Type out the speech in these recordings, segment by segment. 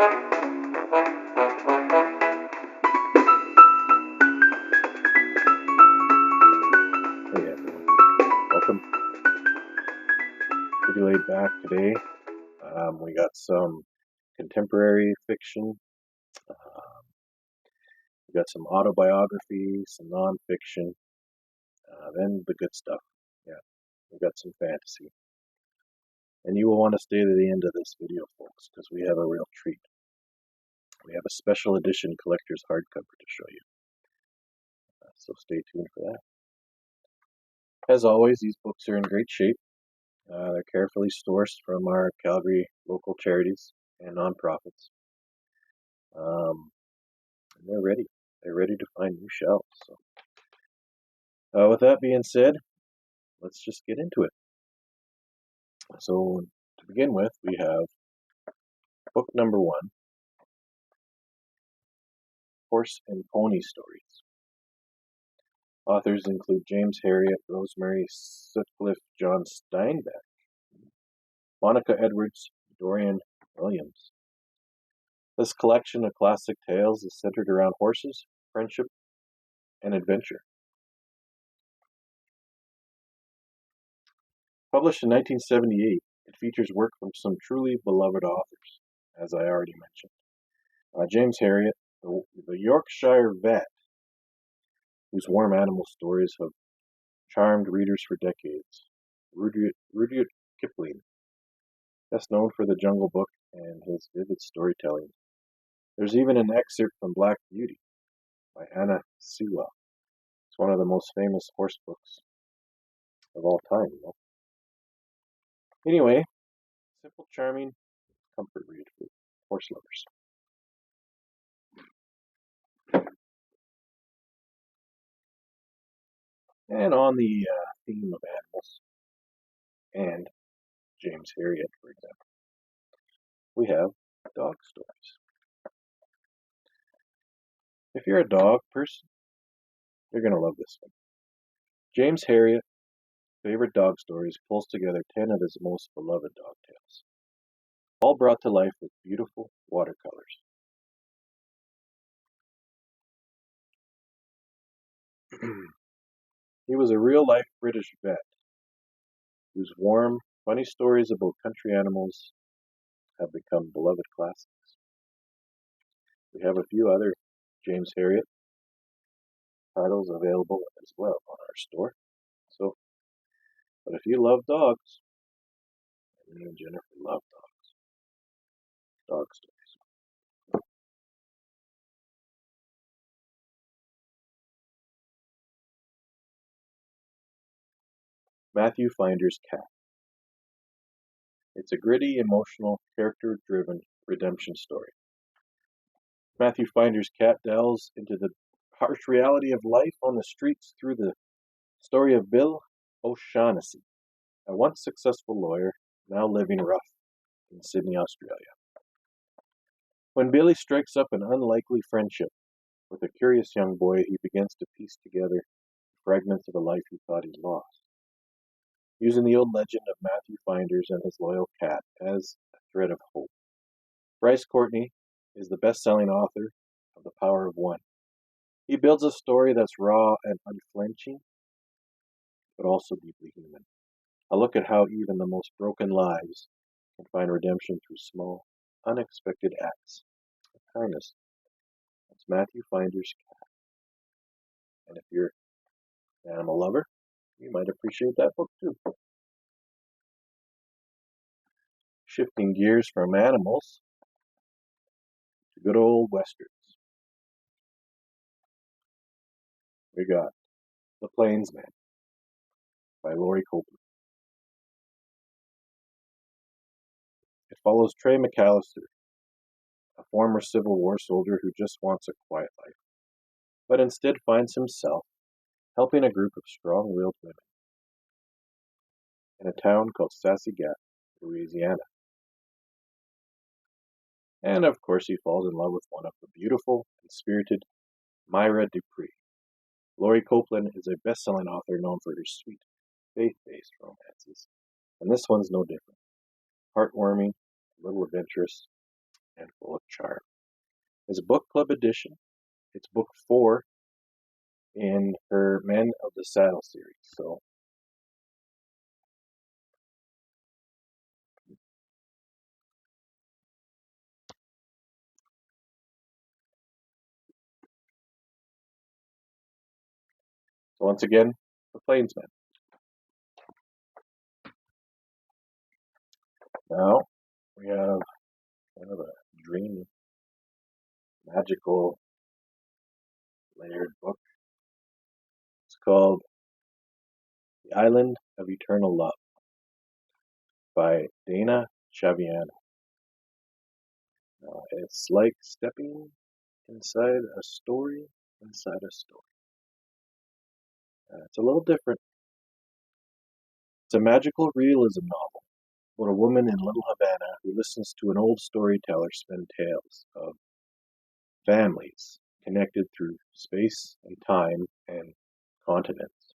everyone, welcome. Pretty laid back today. We got some contemporary fiction. We got some autobiography, some nonfiction, then the good stuff. Yeah, we got some fantasy. And you will want to stay to the end of this video, folks, because we have a real treat. We have a special edition collector's hardcover to show you. So stay tuned for that. As always, these books are in great shape. They're carefully sourced from our Calgary local charities and nonprofits. And they're ready. They're ready to find new shelves. So, with that being said, let's just get into it. So, to begin with, we have book number 1, Horse and Pony Stories. Authors include James Herriot, Rosemary Sutcliffe, John Steinbeck, Monica Edwards, Dorian Williams. This collection of classic tales is centered around horses, friendship, and adventure. Published in 1978, it features work from some truly beloved authors, as I already mentioned. James Herriot, the Yorkshire vet, whose warm animal stories have charmed readers for decades. Rudyard Kipling, best known for The Jungle Book and his vivid storytelling. There's even an excerpt from Black Beauty by Anna Sewell. It's one of the most famous horse books of all time, you know. Anyway, simple, charming, comfort read for horse lovers. And on the theme of animals and James Herriot, for example, we have dog stories. If you're a dog person, you're going to love this one. James Herriot, Favorite Dog Stories, pulls together 10 of his most beloved dog tales, all brought to life with beautiful watercolors. He was a real-life British vet whose warm, funny stories about country animals have become beloved classics. We have a few other James Herriot titles available as well on our store. But if you love dogs, and me and Jennifer love dog stories. Matthew Finder's Cat. It's a gritty, emotional, character-driven redemption story. Matthew Finder's Cat delves into the harsh reality of life on the streets through the story of Bill O'Shaughnessy, a once successful lawyer, now living rough in Sydney, Australia. When Billy strikes up an unlikely friendship with a curious young boy, he begins to piece together fragments of a life he thought he'd lost. Using the old legend of Matthew Finders and his loyal cat as a thread of hope. Bryce Courtney is the best-selling author of The Power of One. He builds a story that's raw and unflinching, but also deeply human. A look at how even the most broken lives can find redemption through small, unexpected acts of kindness. That's Matthew Finder's Cat. And if you're an animal lover, you might appreciate that book too. Shifting gears from animals to good old westerns. We got The Plainsman by Laurie Copeland. It follows Trey McAllister, a former Civil War soldier who just wants a quiet life, but instead finds himself helping a group of strong-willed women in a town called Sassy Gap, Louisiana. And of course he falls in love with one of the beautiful and spirited Myra Dupree. Laurie Copeland is a best-selling author known for her sweet, faith-based romances, and this one's no different. Heartwarming, a little adventurous, and full of charm. It's a book club edition. It's book 4 in her Men of the Saddle series. So once again, the Plainsman. Now we have kind of a dreamy, magical, layered book. It's called The Island of Eternal Love by Daina Chaviano. It's like stepping inside a story inside a story. It's a little different. It's a magical realism novel about a woman in Little Havana who listens to an old storyteller spin tales of families connected through space and time and continents.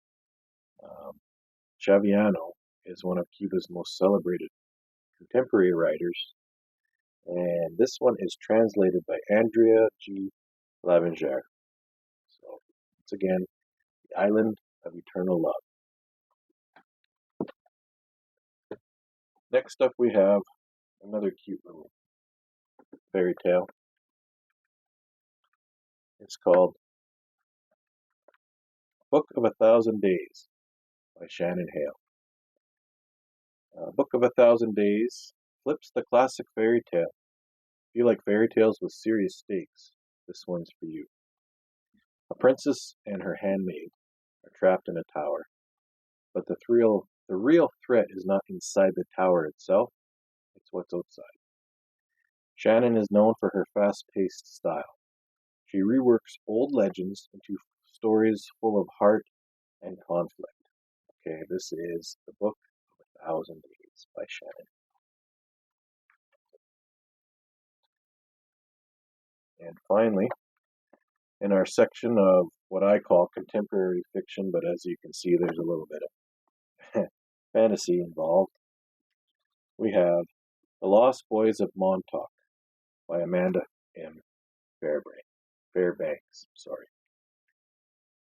Chaviano is one of Cuba's most celebrated contemporary writers, and this one is translated by Andrea G. Lavinger. So, once again, The Island of Eternal Love. Next up, we have another cute little fairy tale. It's called Book of a Thousand Days by Shannon Hale. Book of a Thousand Days flips the classic fairy tale. If you like fairy tales with serious stakes, this one's for you. A princess and her handmaid are trapped in a tower, but the real threat is not inside the tower itself, it's what's outside. Shannon is known for her fast-paced style. She reworks old legends into stories full of heart and conflict. Okay, this is the Book of a Thousand Days by Shannon. And finally, in our section of what I call contemporary fiction, but as you can see, there's a little bit of fantasy involved, we have The Lost Boys of Montauk by Amanda M. Fairbanks.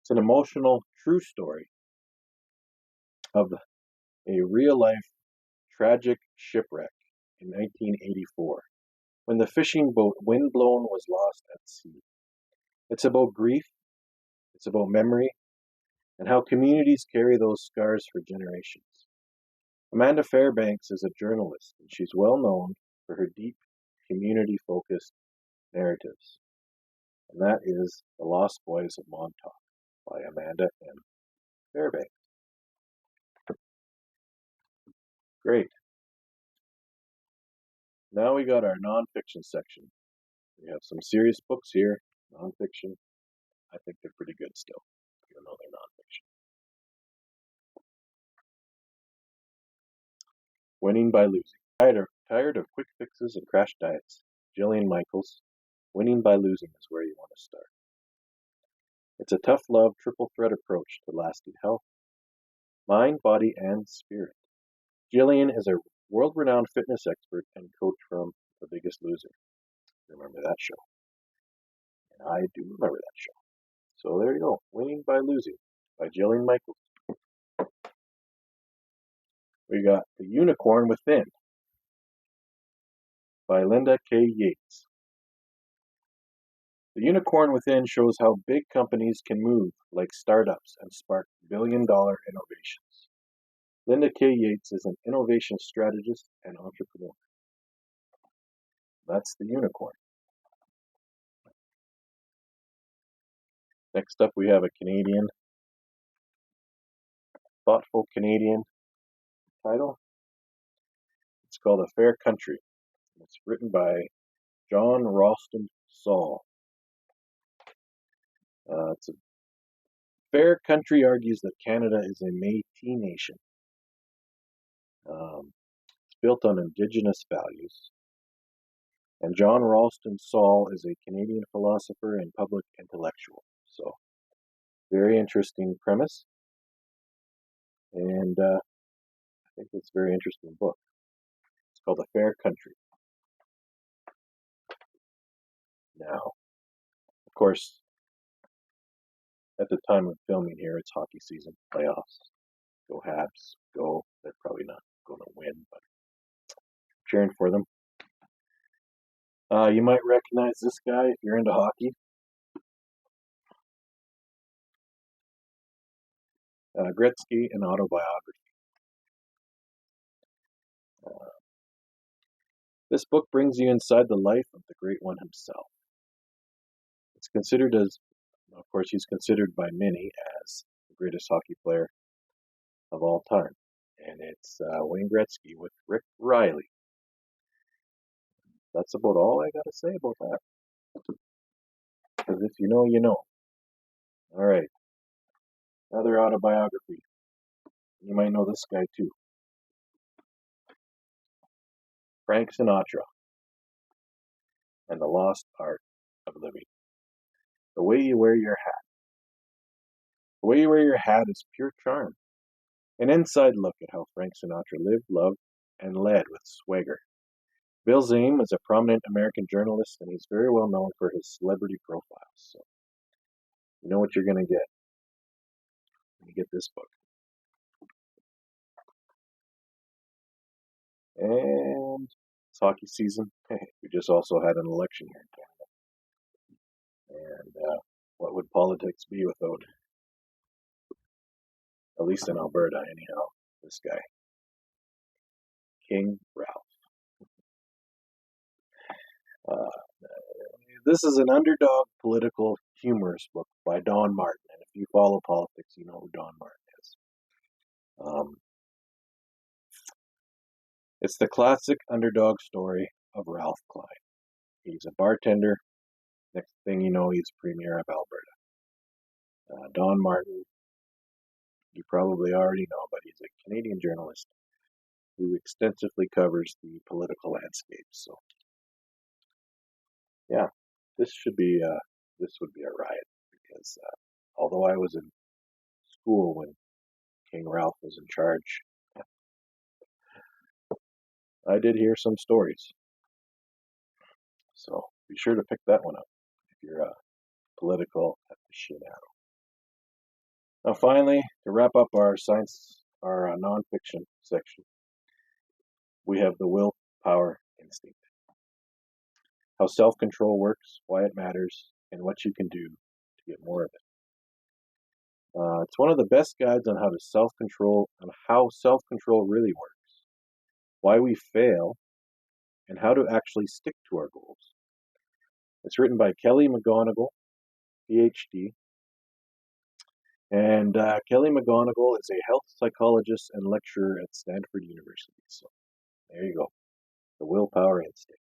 It's an emotional, true story of a real-life tragic shipwreck in 1984 when the fishing boat Windblown was lost at sea. It's about grief, it's about memory, and how communities carry those scars for generations. Amanda Fairbanks is a journalist, and she's well known for her deep, community-focused narratives. And that is The Lost Boys of Montauk by Amanda M. Fairbanks. Great. Now we got our nonfiction section. We have some serious books here, nonfiction. I think they're pretty good still, even though they're nonfiction. Winning by Losing. Tired of quick fixes and crash diets? Jillian Michaels. Winning by Losing is where you want to start. It's a tough love triple threat approach to lasting health, mind, body, and spirit. Jillian is a world-renowned fitness expert and coach from The Biggest Loser. Remember that show? And I do remember that show. So there you go. Winning by Losing by Jillian Michaels. We got The Unicorn Within by Linda K. Yates. The Unicorn Within shows how big companies can move like startups and spark billion-dollar innovations. Linda K. Yates is an innovation strategist and entrepreneur. That's The Unicorn. Next up, we have a Canadian, thoughtful Canadian title. It's called A Fair Country. It's written by John Ralston Saul. It's a fair country argues that Canada is a Métis nation. It's built on Indigenous values. And John Ralston Saul is a Canadian philosopher and public intellectual. So, very interesting premise. And I think it's a very interesting book. It's called A Fair Country. Now, of course, at the time of filming here, it's hockey season, playoffs. Go Habs, go. They're probably not going to win, but cheering for them. You might recognize this guy if you're into hockey. Gretzky, an autobiography. This book brings you inside the life of the great one himself. It's considered as, of course, he's considered by many as the greatest hockey player of all time. And it's Wayne Gretzky with Rick Reilly. That's about all I got to say about that. Because if you know, you know. All right. Another autobiography. You might know this guy too. Frank Sinatra and the Lost Art of Living. The way you wear your hat. The way you wear your hat is pure charm. An inside look at how Frank Sinatra lived, loved, and led with swagger. Bill Zehme is a prominent American journalist, and he's very well known for his celebrity profiles. So you know what you're going to get when you get this book. And it's hockey season. We just also had an election here in Canada. And what would politics be without, at least in Alberta anyhow, this guy, King Ralph. This is an underdog political humorous book by Don Martin. And if you follow politics, you know who Don Martin is. It's the classic underdog story of Ralph Klein. He's a bartender. Next thing you know, he's Premier of Alberta. Don Martin, you probably already know, but he's a Canadian journalist who extensively covers the political landscape. So, yeah, this would be a riot because although I was in school when King Ralph was in charge, I did hear some stories. So be sure to pick that one up if you're a political aficionado. Now, finally, to wrap up our nonfiction section, we have the willpower instinct. How self-control works, why it matters, and what you can do to get more of it. It's one of the best guides on how self-control really works, why we fail, and how to actually stick to our goals. It's written by Kelly McGonigal, PhD. And Kelly McGonigal is a health psychologist and lecturer at Stanford University. So there you go. The willpower instinct.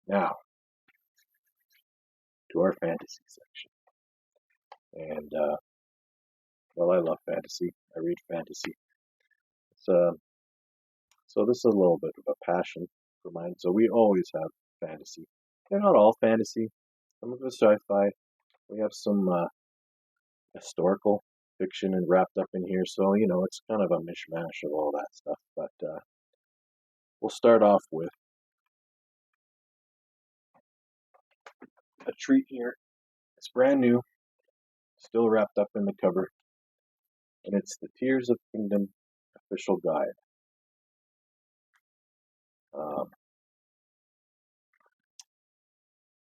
Now, to our fantasy section. And, well, I love fantasy. I read fantasy. So this is a little bit of a passion for mine. So we always have fantasy. They're not all fantasy. Some of it's sci-fi. We have some historical fiction and wrapped up in here. So, you know, it's kind of a mishmash of all that stuff. But we'll start off with a treat here. It's brand new, still wrapped up in the cover, and it's the Tears of the Kingdom official guide.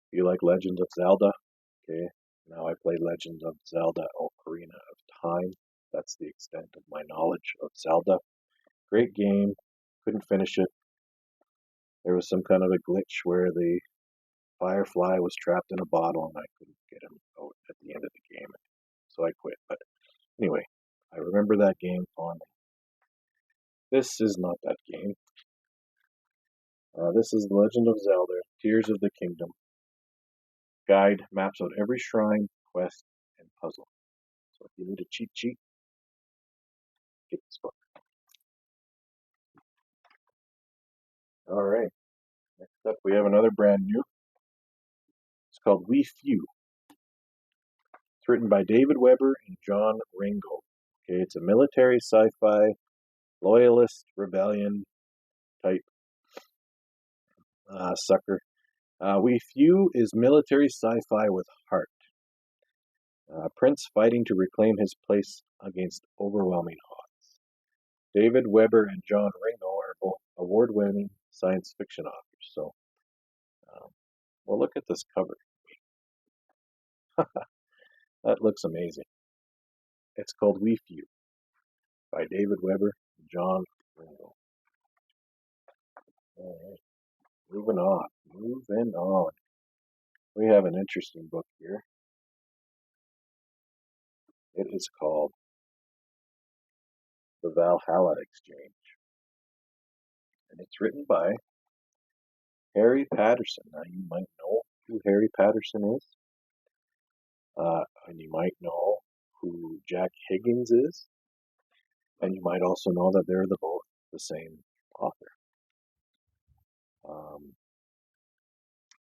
If you like Legends of Zelda, okay, now I play Legends of Zelda Ocarina of Time. That's the extent of my knowledge of Zelda. Great game, couldn't finish it. There was some kind of a glitch where the Firefly was trapped in a bottle and I couldn't get him out at the end of the game. So I quit. But anyway, I remember that game fondly. This is not that game. This is The Legend of Zelda, Tears of the Kingdom. Guide maps out every shrine, quest, and puzzle. So if you need a cheat sheet, get this book. All right. Next up, we have another brand new. It's called We Few. It's written by David Weber and John Ringo. Okay, it's a military sci-fi, loyalist, rebellion type sucker. We Few is military sci-fi with heart. Prince fighting to reclaim his place against overwhelming odds. David Weber and John Ringo are both award-winning science fiction authors. So, well, look at this cover. That looks amazing. It's called We Few by David Weber and John Ringo. All right, moving on. We have an interesting book here. It is called The Valhalla Exchange. And it's written by Harry Patterson. Now, you might know who Harry Patterson is. And you might know who Jacques Higgins is. And you might also know that they're both the same author.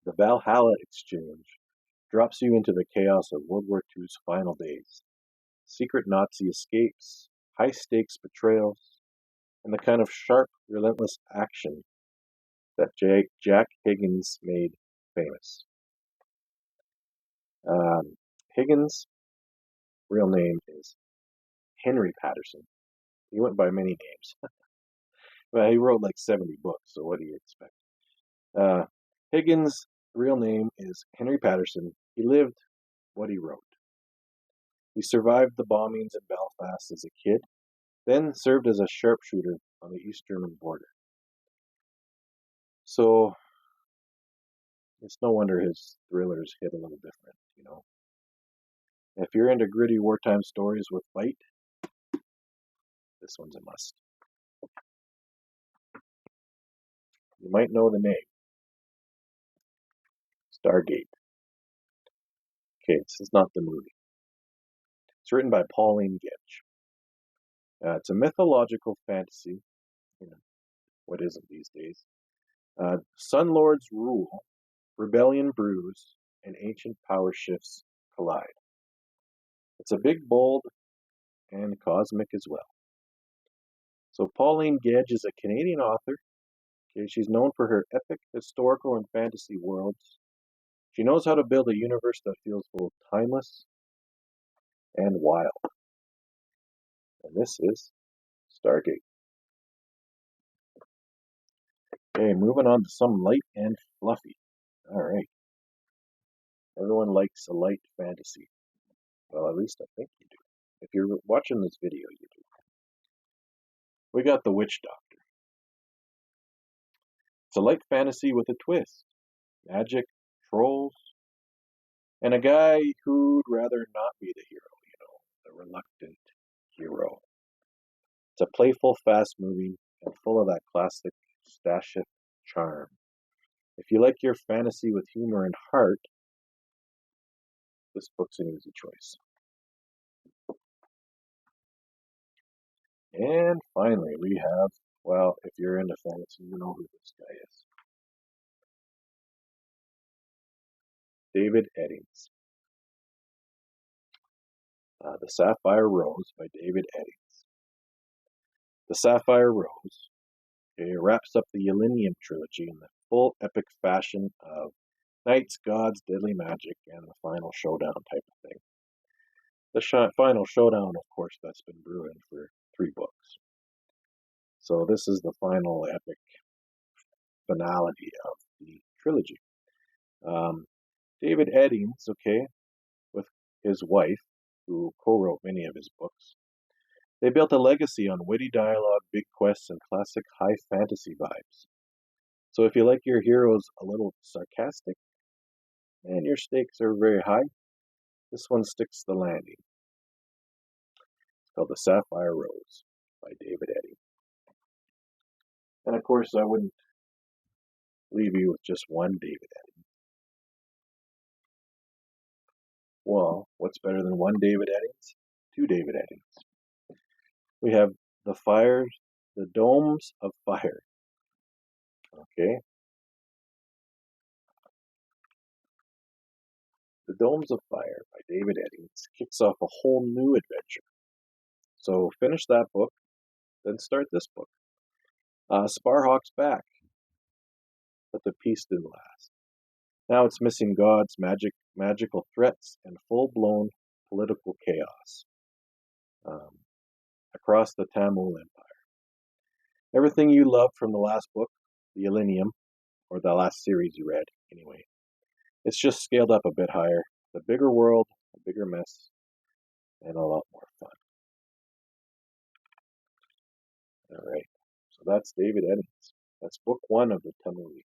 The Valhalla Exchange drops you into the chaos of World War II's final days. Secret Nazi escapes, high-stakes betrayals, and the kind of sharp, relentless action that Jacques Higgins made famous. Higgins' real name is Henry Patterson. He went by many names. Well, he wrote like 70 books, so what do you expect? Higgins' real name is Henry Patterson. He lived what he wrote. He survived the bombings in Belfast as a kid, then served as a sharpshooter on the East German border. So, it's no wonder his thrillers hit a little different, you know. If you're into gritty wartime stories with fight, this one's a must. You might know the name. Stargate. Okay, this is not the movie. It's written by Pauline Gedge. It's a mythological fantasy. You know, what isn't these days? Sun Lords rule, rebellion brews, and ancient power shifts collide. It's a big, bold, and cosmic as well. So Pauline Gedge is a Canadian author. Okay, she's known for her epic, historical, and fantasy worlds. She knows how to build a universe that feels both timeless and wild. And this is Stargate. Okay, moving on to some light and fluffy. All right. Everyone likes a light fantasy. Well, at least I think you do. If you're watching this video, you do. We got The Witch Doctor. It's a light fantasy with a twist. Magic, trolls, and a guy who'd rather not be the hero, you know, the reluctant hero. It's a playful, fast-moving, and full of that classic Stasheff charm. If you like your fantasy with humor and heart, this book's an easy choice. And finally, we have, well, if you're into fantasy, you know who this guy is. David Eddings. The Sapphire Rose by David Eddings. The Sapphire Rose wraps up the Yelenian trilogy in the full epic fashion of knights, gods, deadly magic, and the final showdown type of thing. The final showdown, of course, that's been brewing for 3 books. So this is the final epic finality of the trilogy. David Eddings, with his wife, who co-wrote many of his books, they built a legacy on witty dialogue, big quests, and classic high fantasy vibes. So if you like your heroes a little sarcastic, and your stakes are very high, this one sticks the landing. It's called The Sapphire Rose by David Eddings. And of course, I wouldn't leave you with just one David Eddings. Well, what's better than one David Eddings? 2 David Eddings. We have the Domes of Fire. Okay. The Domes of Fire by David Eddings kicks off a whole new adventure. So finish that book, then start this book. Sparhawk's back. but the peace didn't last. Now it's missing gods, magical threats, and full-blown political chaos across the Tamil Empire. Everything you loved from the last book, the Millennium, or the last series you read, anyway. It's just scaled up a bit higher. The bigger world, a bigger mess, and a lot more fun. All right, so that's David Eddings. That's book 1 of the Tamil League.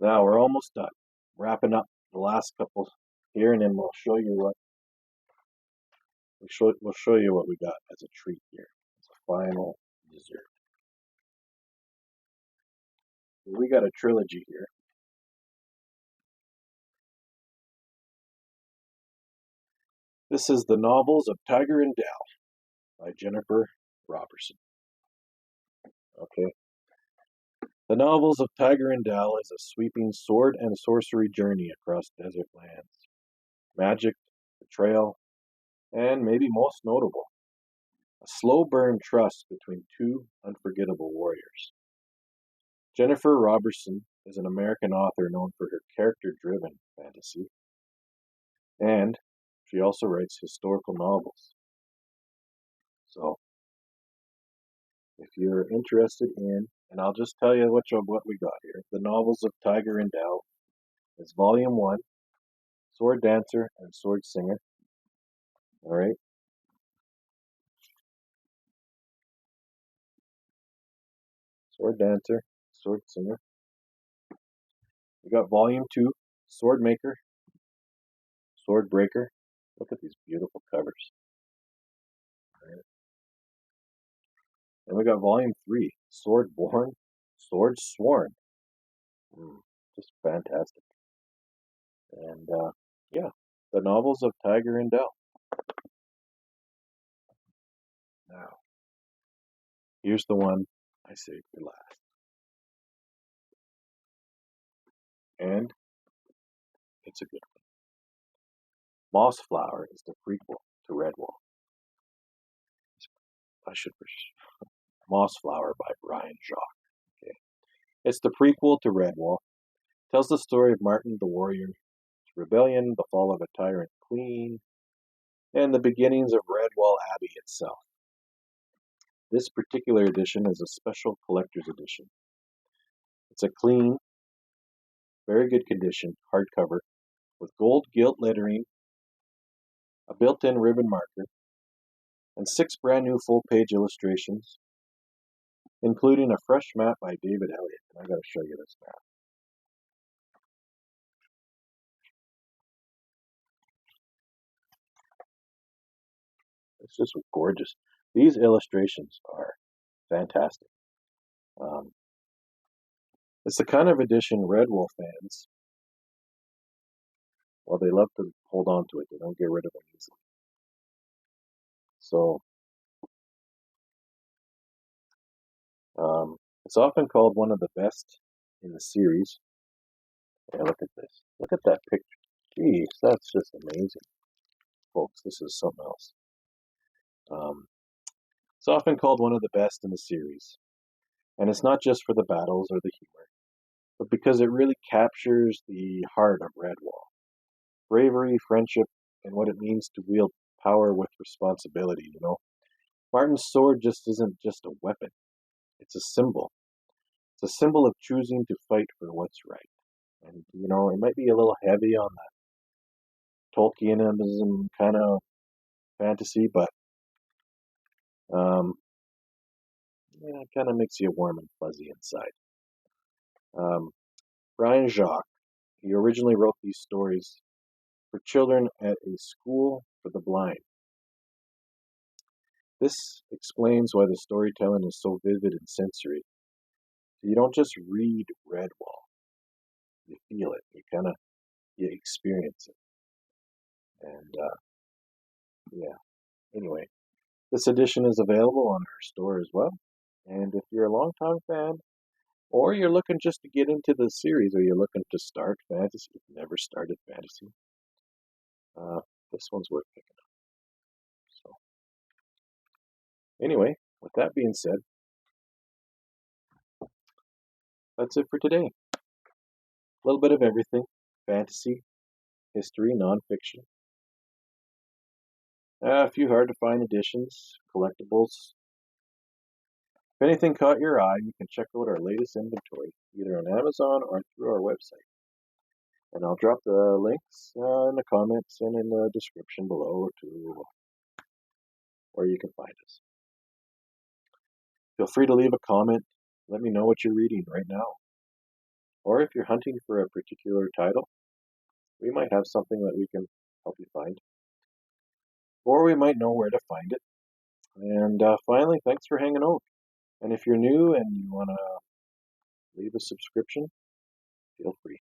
Now we're almost done. Wrapping up the last couple here, and then we'll show you what we'll show you what we got as a treat here. It's a final dessert. We got a trilogy here. This is The Novels of Tiger and Dal by Jennifer Robertson. Okay. The Novels of Tiger and Dal is a sweeping sword and sorcery journey across desert lands. Magic, betrayal, and maybe most notable, a slow burn trust between two unforgettable warriors. Jennifer Robertson is an American author known for her character-driven fantasy, and she also writes historical novels. So, if you're interested in, and I'll just tell you what we got here. The Novels of Tiger and Dal is Volume 1, Sword Dancer and Sword Singer. All right. Sword Dancer, Sword Singer. We got Volume 2, Sword Maker, Sword Breaker. Look at these beautiful covers. All right. And we got Volume 3, Sword Born, Sword Sworn. Just fantastic. And yeah, The Novels of Tiger and Dal. Now, here's the one I saved for last. And it's a good one. Mossflower is the prequel to Redwall. Mossflower by Brian Jacques. Okay. It's the prequel to Redwall. Tells the story of Martin the Warrior's rebellion, the fall of a tyrant queen, and the beginnings of Redwall Abbey itself. This particular edition is a special collector's edition. It's a clean, very good condition hardcover with gold gilt lettering, a built-in ribbon marker, and 6 brand new full-page illustrations, including a fresh map by David Herriot. And I got to show you this map. It's just gorgeous. These illustrations are fantastic. It's the kind of edition Redwall fans, well, they love to hold on to it. They don't get rid of it easily. So, it's often called one of the best in the series. Yeah, look at this. Look at that picture. Jeez, that's just amazing. Folks, this is something else. It's often called one of the best in the series. And it's not just for the battles or the humor, but because it really captures the heart of Redwall. Bravery, friendship, and what it means to wield power with responsibility, you know. Martin's sword just isn't just a weapon. It's a symbol. It's a symbol of choosing to fight for what's right. And, you know, it might be a little heavy on that Tolkienism kind of fantasy, but yeah, it kind of makes you warm and fuzzy inside. Brian Jacques, he originally wrote these stories for children at a school for the blind. This explains why the storytelling is so vivid and sensory. You don't just read Redwall. You feel it. You experience it. And, yeah. Anyway, this edition is available on our store as well. And if you're a longtime fan, or you're looking just to get into the series, or you're looking to start fantasy, you've never started fantasy, this one's worth picking up. So, anyway, with that being said, that's it for today. A little bit of everything: fantasy, history, nonfiction, a few hard to find editions, collectibles. If anything caught your eye, you can check out our latest inventory, either on Amazon or through our website. And I'll drop the links in the comments and in the description below to where you can find us. Feel free to leave a comment. Let me know what you're reading right now. Or if you're hunting for a particular title, we might have something that we can help you find. Or we might know where to find it. And finally, thanks for hanging out. And if you're new and you want to leave a subscription, feel free.